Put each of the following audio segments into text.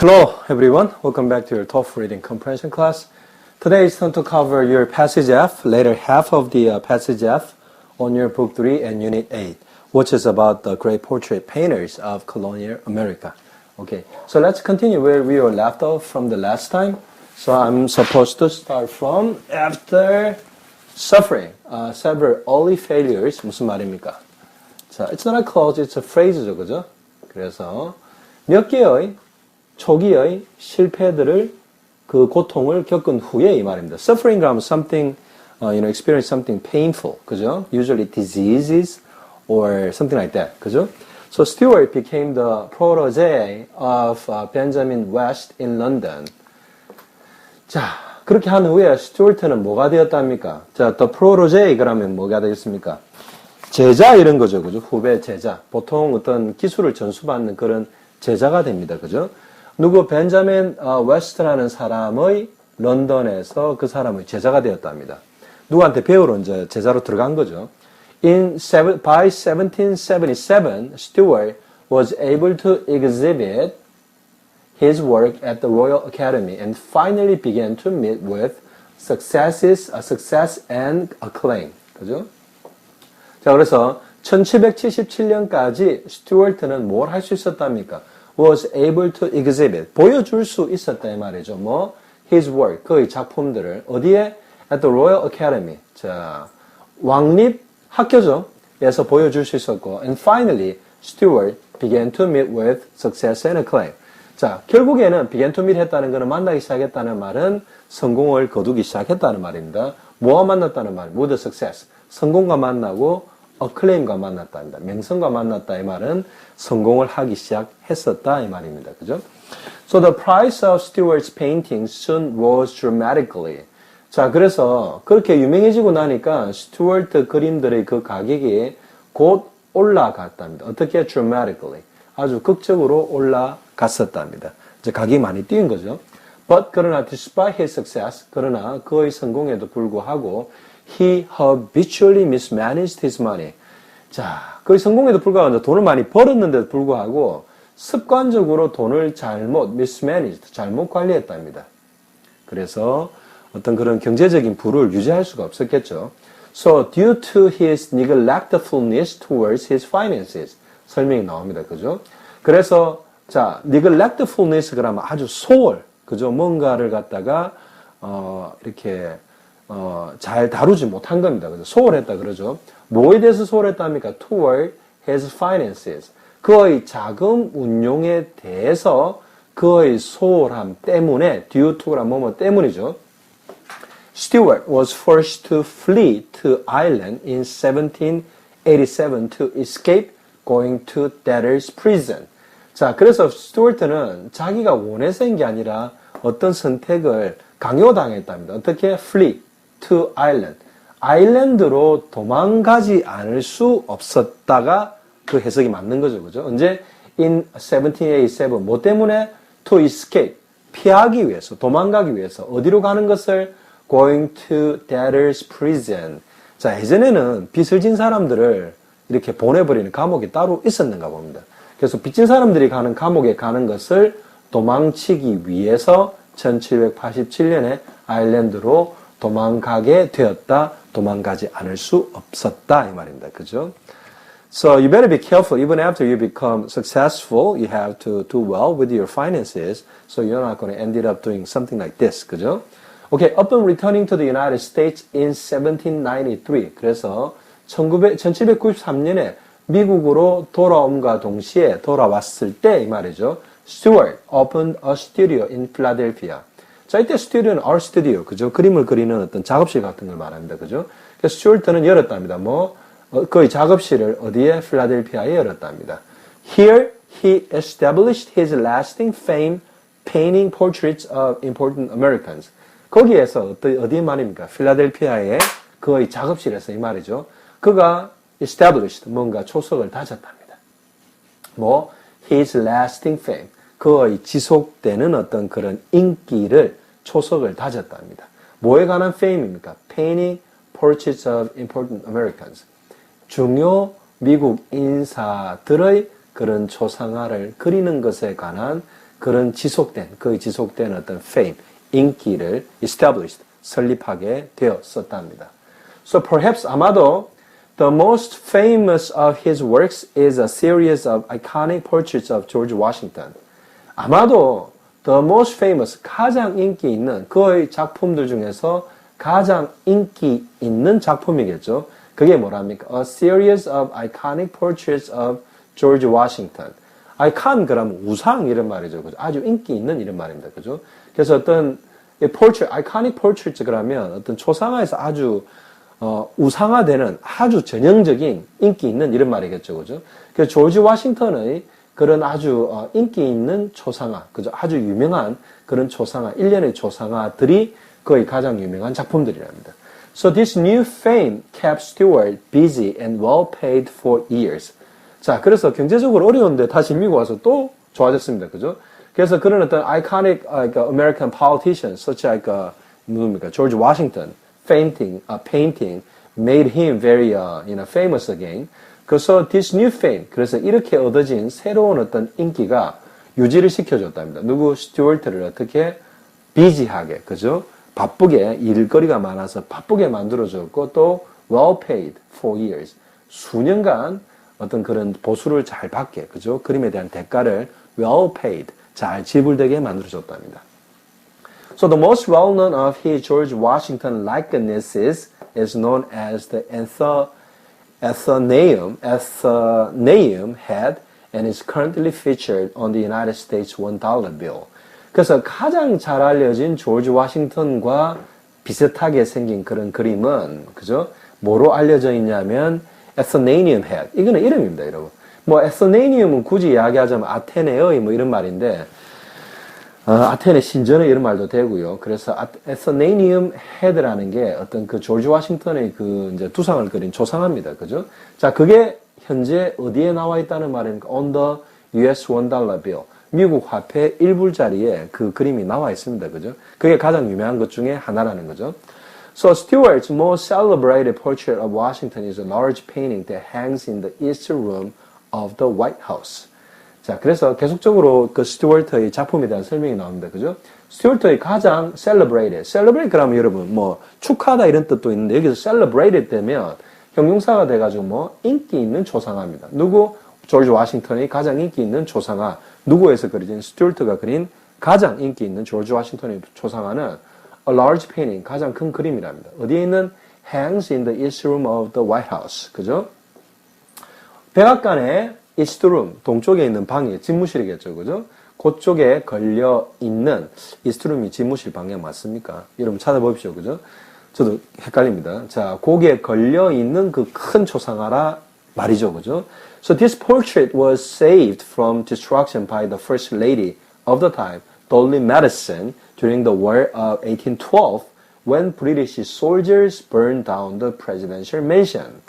Hello everyone, welcome back to your TOEFL reading comprehension class. Today is time to cover your passage F, later half of the passage F on your book 3 and unit 8, which is about the great portrait painters of colonial America. Okay, so let's continue where we were left off from the last time. So I'm supposed to start from after suffering several early failures. 무슨 말입니까? 자, it's not a clause, it's a phrase죠, 그죠? 그래서 몇 개의 초기의 실패들을 그 고통을 겪은 후에 이 말입니다. Suffering 그러면 something, experience something painful, 그죠? Usually diseases or something like that, 그죠? So Stuart became the protege of Benjamin West in London. 자, 그렇게 한 후에 스튜어트는 뭐가 되었답니까? 자, the protege 그러면 뭐가 되겠습니까? 제자 이런 거죠, 그죠? 후배 제자. 보통 어떤 기술을 전수받는 그런 제자가 됩니다, 그죠? 누구 벤자민 웨스트라는 사람의 런던에서 그 사람의 제자가 되었답니다. 누구한테 배우러 이제 제자로 들어간 거죠. By 1777, Stuart was able to exhibit his work at the Royal Academy and finally began to meet with success and acclaim. 그죠? 자, 그래서 1777년까지 스튜어트는 뭘 할 수 있었답니까? was able to exhibit, 보여줄 수 있었다 이 말이죠. 뭐 his work, 그의 작품들을 어디에? at the Royal Academy, 자 왕립 학교죠. 에서 보여줄 수 있었고, and finally Stuart began to meet with success and acclaim. 자, 결국에는 began to meet 했다는 것은 만나기 시작했다는 말은 성공을 거두기 시작했다는 말입니다. 뭐와 만났다는 말? with success, 성공과 만나고 acclaim과 만났답니다. 명성과 만났다 이 말은 성공을 하기 시작했었다 이 말입니다. 그죠? So the price of Stuart's paintings soon rose dramatically. 자, 그래서 그렇게 유명해지고 나니까 스튜어트 그림들의 그 가격이 곧 올라갔답니다. 어떻게? dramatically. 아주 극적으로 올라갔었답니다. 이제 가격이 많이 뛰는 거죠. But 그러나 despite his success, 그러나 그의 성공에도 불구하고 he habitually mismanaged his money. 자, 그의 성공에도 불구하고 돈을 많이 벌었는데도 불구하고 습관적으로 돈을 mismanaged, 잘못 관리했답니다. 그래서 어떤 그런 경제적인 부를 유지할 수가 없었겠죠. So, due to his neglectfulness towards his finances. 설명이 나옵니다. 그죠? 그래서, 자, neglectfulness 그러면 아주 소홀, 그죠? 뭔가를 갖다가, 이렇게, 잘 다루지 못한 겁니다. 그죠? 소홀했다 그러죠. 뭐에 대해서 소홀했답니까? Toward his finances. 그의 자금 운용에 대해서 그의 소홀함 때문에, due to란 뭐뭐 때문이죠. Stuart was forced to flee to Ireland in 1787 to escape going to debtor's prison. 자, 그래서 스튜어트는 자기가 원해서인 게 아니라 어떤 선택을 강요당했답니다. 어떻게? Flee to Ireland. 아일랜드로 도망가지 않을 수 없었다가 그 해석이 맞는 거죠. 그죠? 언제? In 1787. 뭐 때문에? To escape. 피하기 위해서, 도망가기 위해서. 어디로 가는 것을? Going to debtor's prison. 자, 예전에는 빚을 진 사람들을 이렇게 보내버리는 감옥이 따로 있었는가 봅니다. 그래서 빚진 사람들이 가는 감옥에 가는 것을 도망치기 위해서 1787년에 아일랜드로 도망가게 되었다. 도망가지 않을 수 없었다. 이 말입니다. 그죠? So you better be careful. Even after you become successful, you have to do well with your finances. So you're not going to end up doing something like this. 그죠? Okay, upon returning to the United States in 1793. 그래서 1793년에 미국으로 돌아옴과 동시에 돌아왔을 때 이 말이죠. Stuart opened a studio in Philadelphia. 자, 이때 스튜디오는 art studio, 그죠? 그림을 그리는 어떤 작업실 같은 걸 말합니다. 그죠? 그래서 스튜어트는 열었답니다. 그의 작업실을 어디에? 필라델피아에 열었답니다. Here he established his lasting fame painting portraits of important Americans. 거기에서 어디 말입니까? 필라델피아의 그의 작업실에서 이 말이죠. 그가 established, 뭔가 초석을 다졌답니다. his lasting fame. 그의 지속되는 어떤 그런 인기를 초석을 다졌답니다. 뭐에 관한 fame입니까? Painting portraits of important Americans. 중요 미국 인사들의 그런 초상화를 그리는 것에 관한 그런 거의 지속된 어떤 fame, 인기를 established, 설립하게 되었었답니다. So perhaps 아마도 the most famous of his works is a series of iconic portraits of George Washington. 아마도 the most famous, 가장 인기 있는 그의 작품들 중에서 가장 인기 있는 작품이겠죠. 그게 뭐랍니까? A series of iconic portraits of George Washington. 아이콘 그러면 우상 이런 말이죠. 그죠? 아주 인기 있는 이런 말입니다. 그죠? 그래서 어떤 portrait, iconic portraits 그러면 어떤 초상화에서 아주 우상화되는 아주 전형적인 인기 있는 이런 말이겠죠. 그죠? 그래서 조지 워싱턴의 그런 아주 인기 있는 초상화, 그죠? 아주 유명한 그런 초상화, 일련의 초상화들이 거의 가장 유명한 작품들이랍니다. So this new fame kept Stewart busy and well paid for years. 자, 그래서 경제적으로 어려운데 다시 미국 와서 또 좋아졌습니다. 그죠? 그래서 그런 어떤 iconic American politicians, such as 누굽니까? George Washington, painting made him very famous again. 그래서 this new fame, 그래서 이렇게 얻어진 새로운 어떤 인기가 유지를 시켜줬답니다. 누구? 스튜어트를 어떻게 비지하게, 그죠? 바쁘게 일거리가 많아서 바쁘게 만들어줬고 또 well paid for years, 수년간 어떤 그런 보수를 잘 받게, 그죠? 그림에 대한 대가를 well paid, 잘 지불되게 만들어줬답니다. So the most well-known of his George Washington likenesses is known as the Athenaeum head and is currently featured on the United States $1 bill. 그래서 가장 잘 알려진 조지 워싱턴과 비슷하게 생긴 그런 그림은, 그죠? 뭐로 알려져 있냐면 Athenaeum head. 이거는 이름입니다, 여러분. 뭐 Athenaeum은 굳이 이야기하자면 아테네의 뭐 이런 말인데 아테네 신전의 이런 말도 되고요. 그래서 Athenaeum head라는 게 어떤 그 조지 워싱턴의 그 이제 두상을 그린 초상화입니다. 그죠? 자, 그게 현재 어디에 나와 있다는 말입니까? On the US $1 bill. 미국 화폐 1불짜리에 그 그림이 나와 있습니다. 그죠? 그게 가장 유명한 것 중에 하나라는 거죠. So Stewart's most celebrated portrait of Washington is a large painting that hangs in the East Room of the White House. 자, 그래서 계속적으로 그 스튜어트의 작품에 대한 설명이 나옵니다. 그죠? 스튜어트의 가장 celebrate 그러면 여러분 뭐 축하하다 이런 뜻도 있는데 여기서 celebrated 되면 형용사가 돼가지고 뭐 인기 있는 초상화입니다. 누구? 조지 워싱턴의 가장 인기 있는 초상화. 누구에서 그려진 스튜어트가 그린 가장 인기 있는 조지 워싱턴의 초상화는 a large painting, 가장 큰 그림이랍니다. 어디에 있는 hangs in the east room of the White House. 그죠? 백악관의 east room, 동쪽에 있는 방이 집무실이겠죠. 그죠? 그쪽에 걸려 있는 east room이 집무실 방향 맞습니까? 여러분 찾아보십시오. 그죠? 저도 헷갈립니다. 자, 거기에 걸려 있는 그 큰 초상화라 말이죠. 그죠? So this portrait was saved from destruction by the first lady of the time, Dolly Madison, during the War of 1812, when British soldiers burned down the presidential mansion.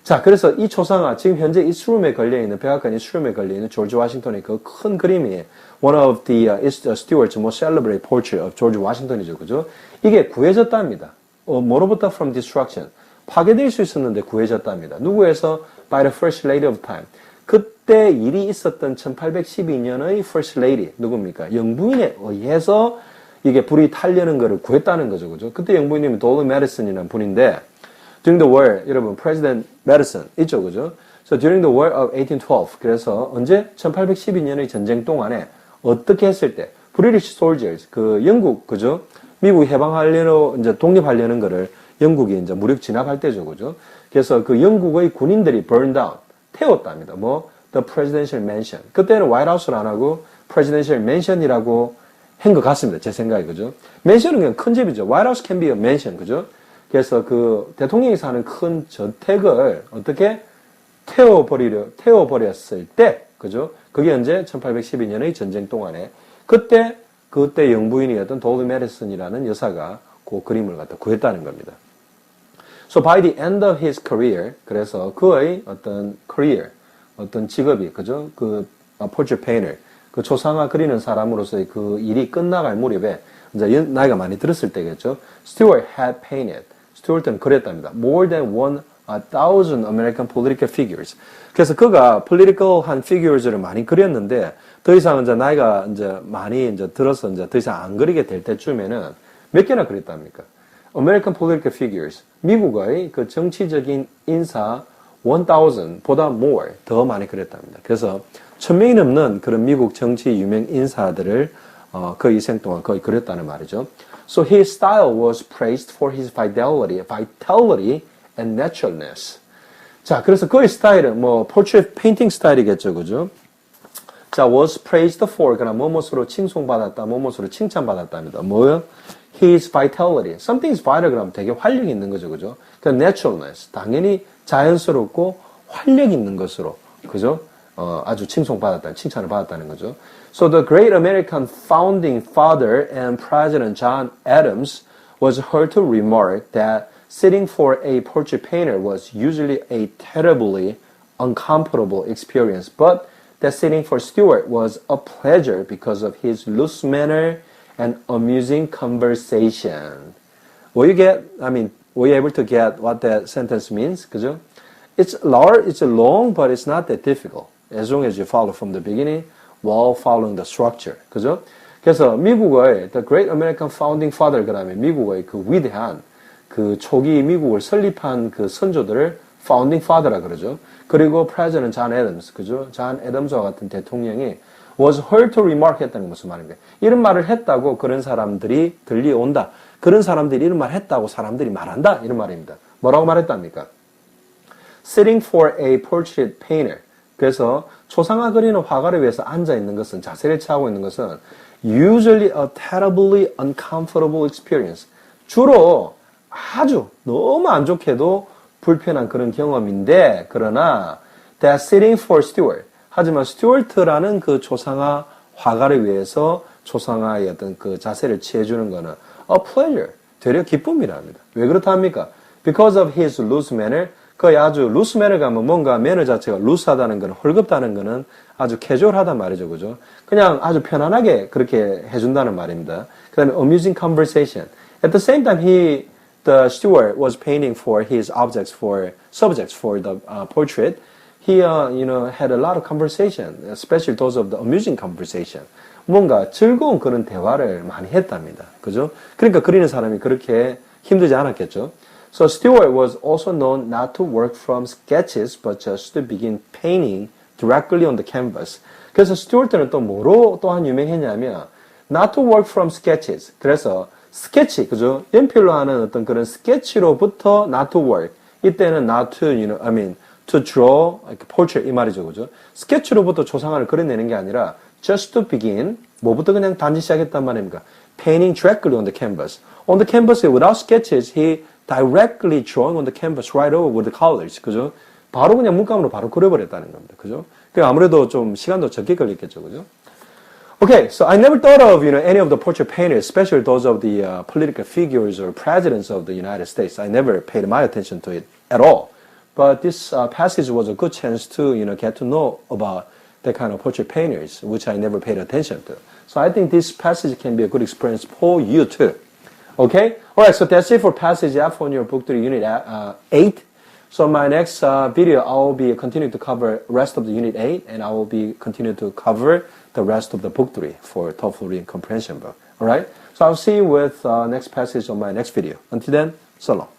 자, 그래서 이 초상화, 지금 현재 이스룸에 걸려있는, 백악관 이스룸에 걸려있는 조지 워싱턴의 그 큰 그림이 one of the Stewart's most celebrated portrait of George Washington이죠. 그죠? 이게 구해졌답니다. 뭐로부터 from destruction. 파괴될 수 있었는데 구해졌답니다. 누구에서? By the first lady of time. 그때 일이 있었던 1812년의 first lady, 누굽니까? 영부인에 의해서 이게 불이 타려는 거를 구했다는 거죠. 그죠? 그때 영부인님이 돌리 메디슨이라는 분인데, during the war, 여러분, President Madison, 있죠. 그죠? So during the war of 1812, 그래서 언제? 1812년의 전쟁 동안에 어떻게 했을 때, British soldiers, 그 영국, 그죠? 미국이 해방하려는, 이제 독립하려는 거를 영국이 이제 무력 진압할 때죠. 그죠? 그래서 그 영국의 군인들이 burn down, 태웠답니다. 뭐, the presidential mansion. 그때는 화이트하우스를 안 하고 presidential mansion이라고 한 것 같습니다. 제 생각에. 그죠? mansion은 그냥 큰 집이죠. 화이트하우스 can be a mansion. 그죠? 그래서 그 대통령이 사는 큰 저택을 어떻게 태워버렸을 때, 그죠? 그게 언제 1812년의 전쟁 동안에 그때 영부인이었던 돌리 메디슨이라는 여사가 그 그림을 갖다 구했다는 겁니다. So by the end of his career, 그래서 그의 어떤 career, 어떤 직업이, 그죠? 그 portrait painter, 그 초상화 그리는 사람으로서의 그 일이 끝나갈 무렵에 이제 나이가 많이 들었을 때겠죠. Stewart had painted. 스튜어트는 그랬답니다. More than 1,000 American political figures. 그래서 그가 political한 figures를 많이 그렸는데 더 이상 이제 나이가 이제 많이 이제 들어서 이제 더 이상 안 그리게 될 때쯤에는 몇 개나 그렸답니까? American political figures. 미국의 그 정치적인 인사 1,000보다 more 더 많이 그렸답니다. 그래서 1,000명이 넘는 그런 미국 정치 유명 인사들을 그 이생 동안 거의 그렸다는 말이죠. So his style was praised for his vitality and naturalness. 자, 그래서 그의 스타일은 뭐 portrait painting 스타일이겠죠, 그죠? 자, was praised for 그러나 뭐뭐으로 칭송받았다, 뭐뭐으로 칭찬받았답니다. 뭐요? His vitality. Something is vital 그러면 되게 활력이 있는 거죠, 그죠? 그 naturalness. 당연히 자연스럽고 활력 있는 것으로, 그죠? 아주 칭송받았다는, 칭찬을 받았다는 거죠. So the great American founding father and President John Adams was heard to remark that sitting for a portrait painter was usually a terribly uncomfortable experience, but that sitting for Stewart was a pleasure because of his loose manner and amusing conversation. Were you able to get what that sentence means? 그죠? It's long, but it's not that difficult. As long as you follow from the beginning while following the structure. 그죠? 그래서 미국의 The Great American Founding Father 그다음에 미국의 그 위대한 그 초기 미국을 설립한 그 선조들을 Founding Father라 그러죠. 그리고 President John Adams, 그죠? 존 애덤스와 같은 대통령이 was heard to remark 했다는 게 무슨 말입니까? 이런 말을 했다고 그런 사람들이 들려온다. 그런 사람들이 이런 말 했다고 사람들이 말한다. 이런 말입니다. 뭐라고 말했답니까? Sitting for a portrait painter. 그래서 초상화 그리는 화가를 위해서 앉아 있는 것은, 자세를 취하고 있는 것은 usually a terribly uncomfortable experience. 주로 아주 너무 안 좋게도 불편한 그런 경험인데, 그러나 that sitting for Stewart. 하지만 스튜어트라는 그 초상화 화가를 위해서 초상화의 어떤 그 자세를 취해주는 것은 a pleasure. 되려 기쁨이랍니다. 왜 그렇다 합니까? Because of his loose manner. 거의 아주 loose manner가 뭐 뭔가 매너 자체가 loose하다는 거는, 헐겁다는 거는 아주 캐주얼하단 말이죠, 그죠? 그냥 아주 편안하게 그렇게 해준다는 말입니다. 그 다음에 amusing conversation. At the same time, the steward was painting for his subjects for the portrait. He, had a lot of conversation, especially those of the amusing conversation. 뭔가 즐거운 그런 대화를 많이 했답니다. 그죠? 그러니까 그리는 사람이 그렇게 힘들지 않았겠죠? So Stewart was also known not to work from sketches, but just to begin painting directly on the canvas. 그래서 스튜어트는 또 뭐로 또한 유명했냐면, not to work from sketches. 그래서 스케치, 그죠? 연필로 하는 어떤 그런 스케치로부터 not to work. 이때는 not to, to draw portrait 이 말이죠, 그죠? 스케치로부터 초상화를 그려내는 게 아니라 just to begin 뭐부터 그냥 단지 시작했단 말입니까? Painting directly on the canvas. On the canvas without sketches, he directly drawing on the canvas right over with the colors, 그죠? 바로 그냥 물감으로 바로 그려버렸다는 겁니다, 그죠? 그 아무래도 좀 시간도 적게 걸렸겠죠, 그죠? Okay, so I never thought of any of the portrait painters, especially those of the political figures or presidents of the United States. I never paid my attention to it at all. But this passage was a good chance to get to know about that kind of portrait painters, which I never paid attention to. So I think this passage can be a good experience for you too. Okay, all right. So that's it for passage F on your book 3 unit 8. So my next video, I will be continuing to cover rest of the unit 8, and I will be continuing to cover the rest of the book 3 for TOEFL reading comprehension book. All right. So I'll see you with next passage on my next video. Until then, so long.